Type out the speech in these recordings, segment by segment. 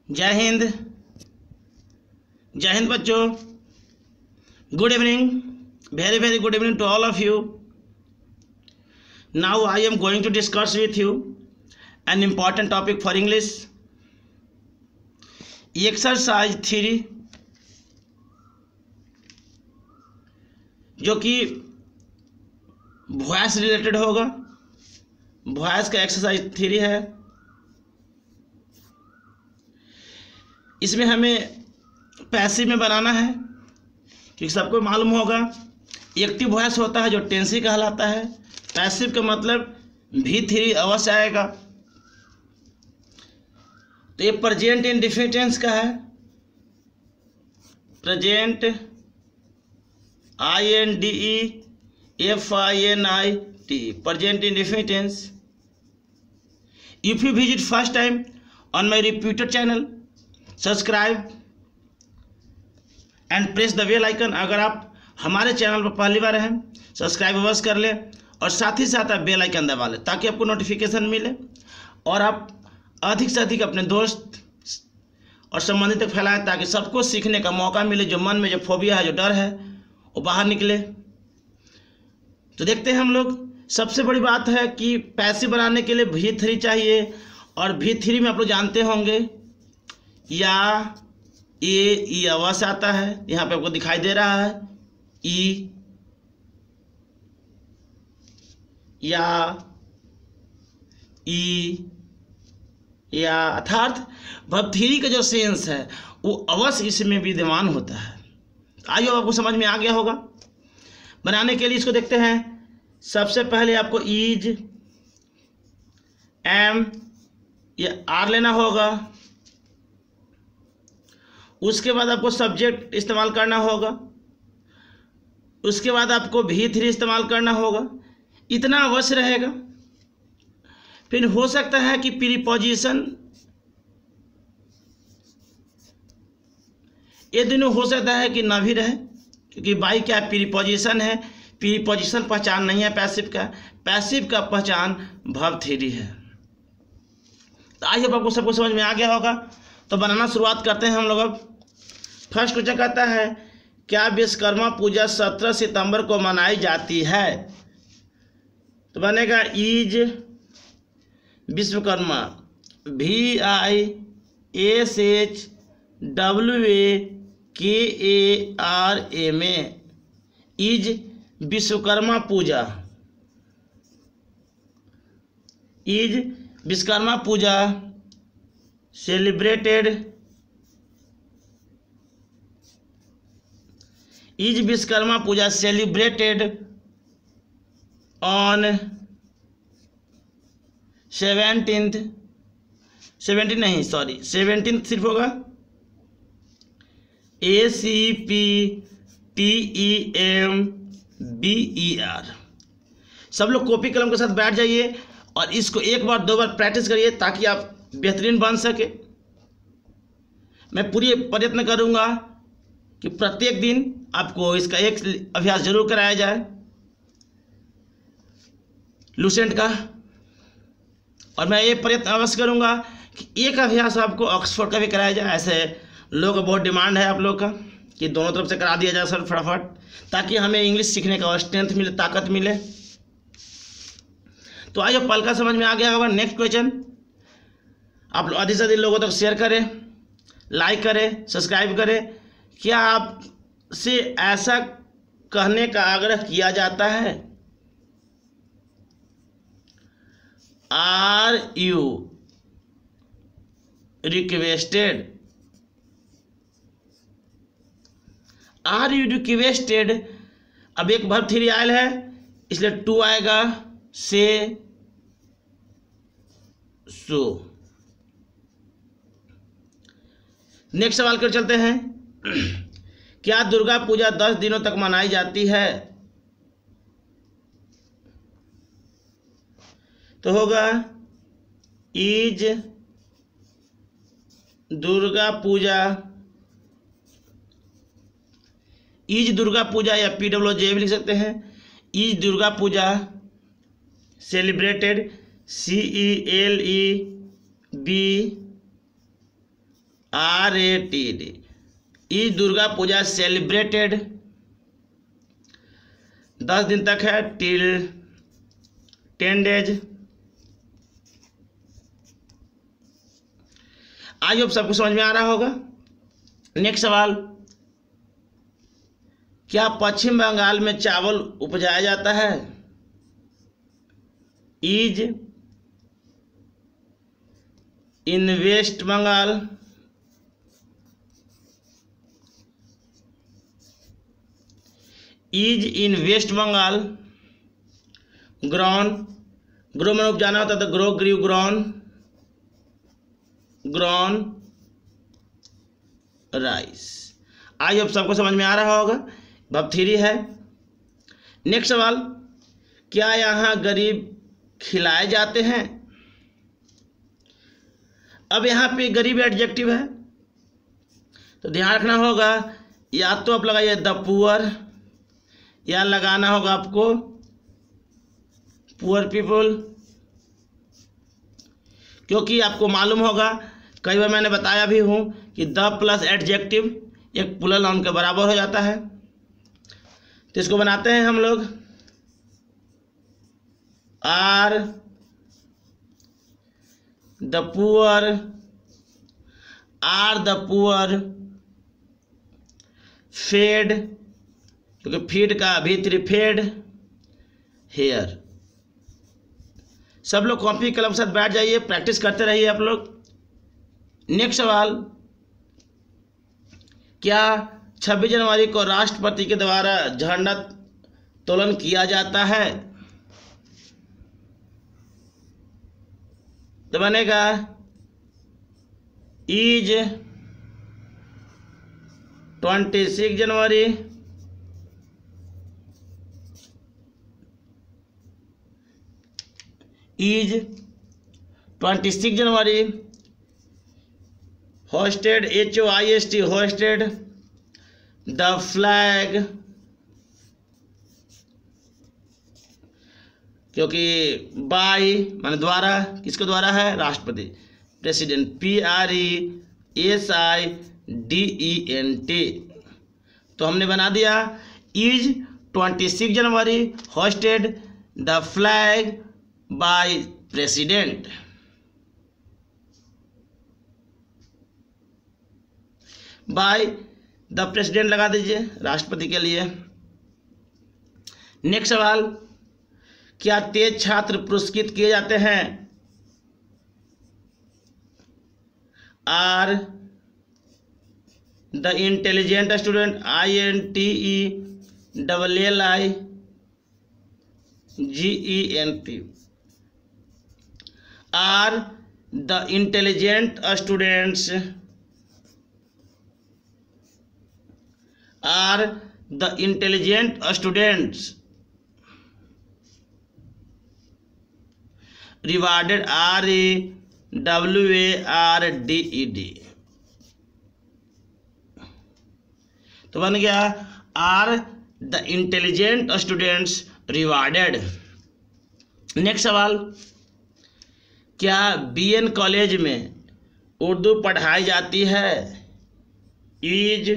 जय हिंद। जय हिंद बच्चों। Good evening, very very good evening to all of you. Now I am going to discuss with you an important topic for English. Exercise 3, जो कि voice related होगा। Voice का exercise 3 है। इसमें हमें पैसिव में बनाना है, क्योंकि सबको मालूम होगा एक्टिव वॉइस होता है जो टेंसी कहलाता है। पैसिव का मतलब V3 अवश्य आएगा। तो ये प्रेजेंट इंडेफिनिट टेंस का है। Present INDEFINIT, present indefinite tense. If you visit first time on my repeated channel, subscribe and press the bell icon. अगर आप हमारे चैनल पर पहली बार हैं, सब्सक्राइब अवश्य कर लें और साथ ही साथ आप बेल आइकन दबा लें, ताकि आपको नोटिफिकेशन मिले और आप अधिक से अधिक अपने दोस्त और संबंधित तक फैलाएं, ताकि सबको सीखने का मौका मिले। जो मन में जो फोबिया है, जो डर है, वो बाहर निकले। तो देखते हैं हम लोग। सबसे बड़ी बात है कि पैसिव बनाने के लिए V3 चाहिए, और V3 में आप लोग जानते होंगे या ई अवश्य आता है। यहाँ पे आपको दिखाई दे रहा है ई या ई या, अर्थात V3 का जो सेंस है वो अवश्य इसमें विद्यमान होता है। आइए आपको समझ में आ गया होगा। बनाने के लिए इसको देखते हैं। सबसे पहले आपको इज, एम या आर लेना होगा। उसके बाद आपको सब्जेक्ट इस्तेमाल करना होगा। उसके बाद आपको V3 इस्तेमाल करना होगा। इतना अवश्य रहेगा। फिर हो सकता है कि प्रीपोजिशन, ये दोनों हो सकता है कि ना भी रहे, क्योंकि बाई क्या प्रीपोजिशन है। प्रीपोजिशन पहचान नहीं है पैसिव का। पैसिव का पहचान V3 है। तो आइए आपको सबको समझ में आ गया होगा। तो बनाना शुरुआत करते हैं हम लोग। अब फर्स्ट क्वेश्चन कहता है, क्या विश्वकर्मा पूजा 17 सितंबर को मनाई जाती है? तो बनेगा is Vishwakarma, VISHWAKARA, is Vishwakarma Puja. Is Vishwakarma Puja celebrated, is Vishwakarma Puja celebrated on 17th सिर्फ होगा, ACPTEMBER। सब लोग कॉपी कलम के साथ बैठ जाइए और इसको एक बार दो बार प्रैक्टिस करिए, ताकि आप बेहतरीन बन सके। मैं पूरी प्रयत्न करूंगा कि प्रत्येक दिन आपको इसका एक अभ्यास जरूर कराया जाए लुसेंट का, और मैं ये प्रयत्न अवश्य करूंगा कि एक अभ्यास आपको ऑक्सफोर्ड का भी कराया जाए। ऐसे लोगों का बहुत डिमांड है आप लोग का कि दोनों तरफ से करा दिया जाए सर फटाफट, ताकि हमें इंग्लिश सीखने का स्ट्रेंथ मिले, ताकत मिले। तो आइए पल का समझ में आ गया होगा। नेक्स्ट क्वेश्चन आप अधिक से अधिक लोगों तक शेयर करें, लाइक करें, सब्सक्राइब करें। क्या आपसे ऐसा कहने का आग्रह किया जाता है? Are you requested? Are you requested. अब एक V3 आयल है, इसलिए 2 आएगा, से सो। नेक्स्ट सवाल कर चलते हैं। क्या दुर्गा पूजा 10 दिनों तक मनाई जाती है? तो होगा इज दुर्गा पूजा, इज दुर्गा पूजा या PWJ भी लिख सकते हैं। Is Durga Puja celebrated, CELEB RATD। Is Durga Puja celebrated 10 दिन तक है, टिल 10 days। आई होप सबको समझ में आ रहा होगा। नेक्स्ट सवाल, क्या पश्चिम बंगाल में चावल उपजाया जाता है? Is in West Bengal is in West Bengal grown, grow में उपजाना होता है तो grow grew grown, grown rice. I hope सबको समझ में आ रहा होगा। अब 3 है। नेक्स्ट सवाल, क्या यहाँ गरीब खिलाए जाते हैं? अब यहाँ पे गरीब एडजेक्टिव है तो ध्यान रखना होगा, या तो आप लगाइए द पुअर या लगाना होगा आपको पुअर पीपल, क्योंकि आपको मालूम होगा, कई बार मैंने बताया भी हूँ कि द प्लस एडजेक्टिव एक प्लूरल नाउन के बराबर हो जाता है। तो इसको बनाते हैं हम लोग, are the poor, are the poor fed, क्योंकि फीड का भीतरी फेड हेयर। सब लोग कॉपी कलम के साथ बैठ जाइए, प्रैक्टिस करते रहिए आप लोग। नेक्स्ट सवाल, क्या 26 जनवरी को राष्ट्रपति के द्वारा झंडा तोलन किया जाता है? तो बनेगा is 26 January is 26 January hosted, HOIST hosted the flag, क्योंकि बाय माने द्वारा, किसके द्वारा है? राष्ट्रपति, प्रेसिडेंट, PRESIDENT। तो हमने बना दिया is 26 January hosted the flag by president. By the president लगा दीजिए राष्ट्रपति के लिए। नेक्स्ट सवाल, क्या तेज छात्र पुरस्कृत किए जाते हैं? Are the intelligent student, INTELLIGENT, are the intelligent students, are the intelligent students rewarded, REWARDED। तो बन गया are the intelligent students rewarded। Next सवाल, क्या BN कॉलेज में उर्दू पढ़ाई जाती है? Is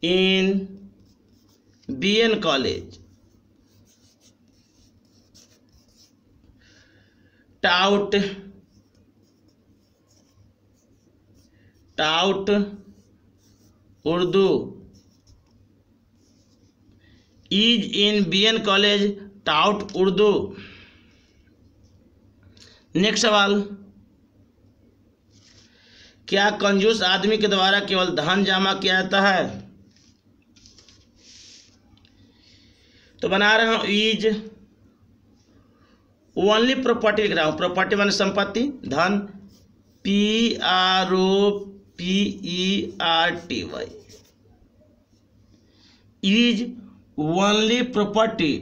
in BN college taut Urdu, is in BN college taut Urdu. Next सवाल, क्या कंजूस आदमी के द्वारा केवल धन जमा किया जाता है? तो बना रहा हूं इज ओनली प्रॉपर्टी लिख रहा हूं, प्रॉपर्टी माने संपत्ति, धन, PROPERTY, is only property.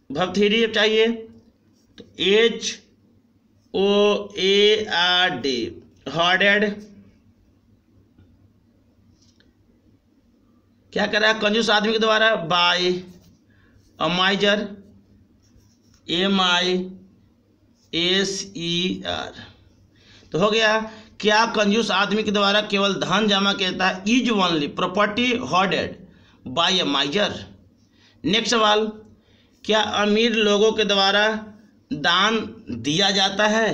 Verb 3 चाहिए तो HOARD हॉर्डेड। क्या कर रहा है? कंजूस आदमी के द्वारा बाय अमाइजर, MISER। तो हो गया क्या कंजूस आदमी के द्वारा केवल धन जमा किया जाता है? Is only property hoarded by a miser. Next सवाल, क्या अमीर लोगों के द्वारा दान दिया जाता है?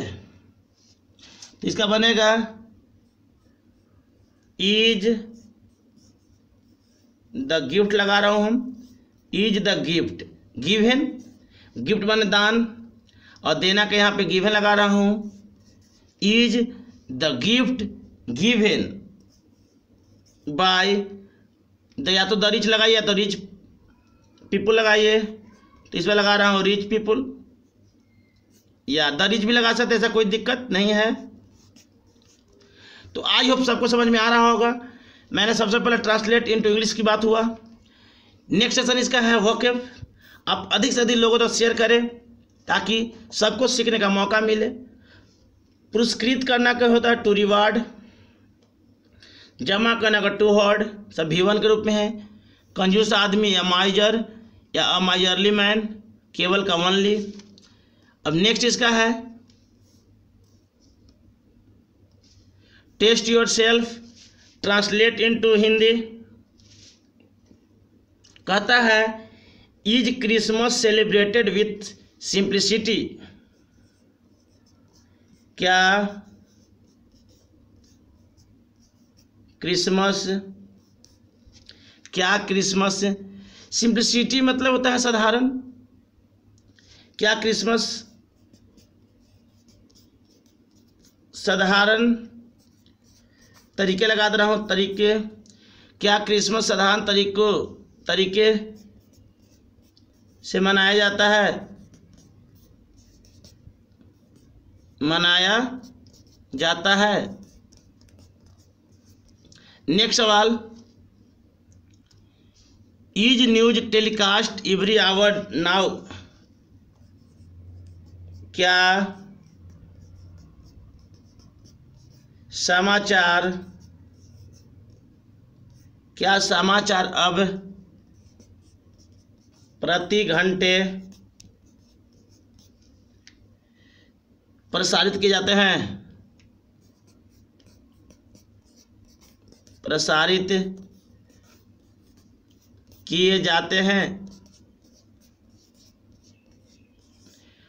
तो इसका बनेगा इज द गिफ्ट, लगा रहा हूं हम, is the gift given, gift माने दान और देना के यहाँ पे गिवन लगा रहा हूं। Is the gift given by the, या तो द रिच लगाइए या तो रिच पीपुल लगाइए, तो इसमें लगा रहा हूँ रिच पीपुल, या द रिच भी लगा सकते, ऐसा कोई दिक्कत नहीं है। तो आई होप सबको समझ में आ रहा होगा। मैंने सबसे पहले ट्रांसलेट इनटू इंग्लिश की बात हुआ। नेक्स्ट सेशन इसका है वोकैब। आप अधिक से अधिक लोगों तक शेयर करें ताकि सबको सीखने का मौका मिले। पुरस्कृत करना क्या होता है? To reward. जमा करना का टू हॉर्ड, सब V1 के रूप में है। कंजूस आदमी या माइजर या अमाइजरली मैन, केवल का ओनली। अब नेक्स्ट इसका है test yourself, translate into Hindi. कहता है is Christmas celebrated with simplicity. क्या क्रिसमस सिंप्लिसिटी मतलब होता है साधारण। क्या क्रिसमस साधारण तरीके लगा दे रहा हूँ, तरीके। क्या क्रिसमस साधारण तरीके से मनाया जाता है? मनाया जाता है। नेक्स्ट सवाल, is news telecast every hour now. क्या समाचार अब प्रति घंटे प्रसारित किए जाते हैं? प्रसारित किए जाते हैं।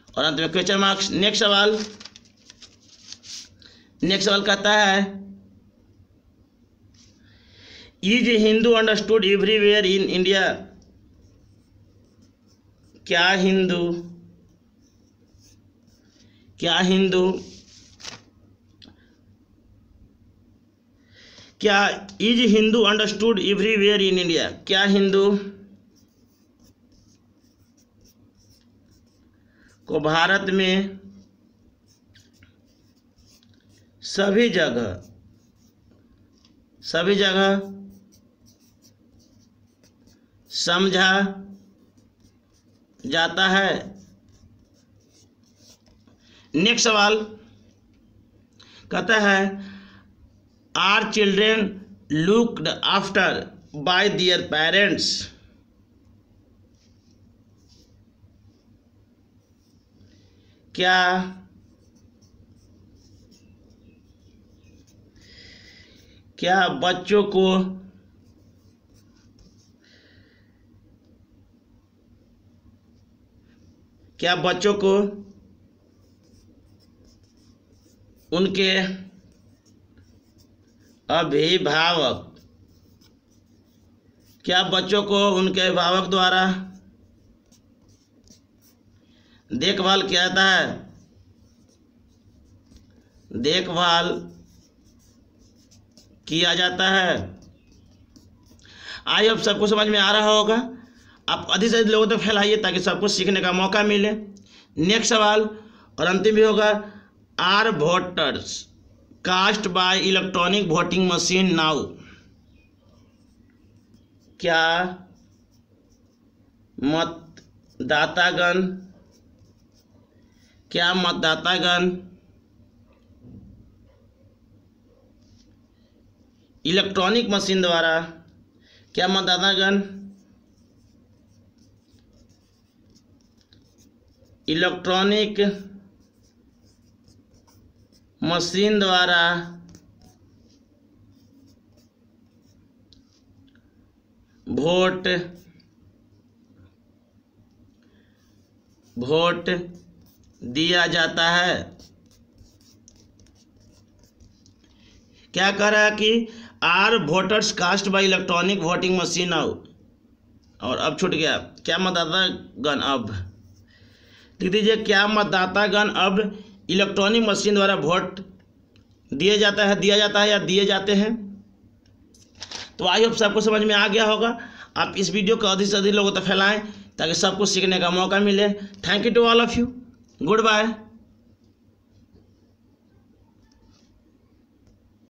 और अंत में क्वेश्चन मार्क्स। नेक्स्ट सवाल कहता है is Hindu understood everywhere in India. क्या is Hindu understood everywhere in India. क्या हिंदू को भारत में सभी जगह समझा जाता है? नेक्स्ट सवाल कहता है are children looked after by their parents. क्या बच्चों को उनके अभिभावक द्वारा देखभाल किया जाता है? देखभाल किया जाता है। आई होप सबको समझ में आ रहा होगा। आप अधिक से अधिक लोगों तक फैलाइए ताकि सबको सीखने का मौका मिले। नेक्स्ट सवाल और अंतिम भी होगा are voters cast by electronic voting machine now. क्या मतदातागण इलेक्ट्रॉनिक मशीन द्वारा इलेक्ट्रॉनिक मशीन द्वारा वोट दिया जाता है। क्या कह रहा है कि are voters cast by electronic voting machine और अब छूट गया, क्या मतदातागण अब लिख दीजिए, क्या मतदातागण अब इलेक्ट्रॉनिक मशीन द्वारा वोट दिया जाता है या दिए जाते हैं। तो आई होप सबको समझ में आ गया होगा। आप इस वीडियो को अधिक से अधिक लोगों तक फैलाएं ताकि सबको सीखने का मौका मिले। Thank you to all of you. Good bye.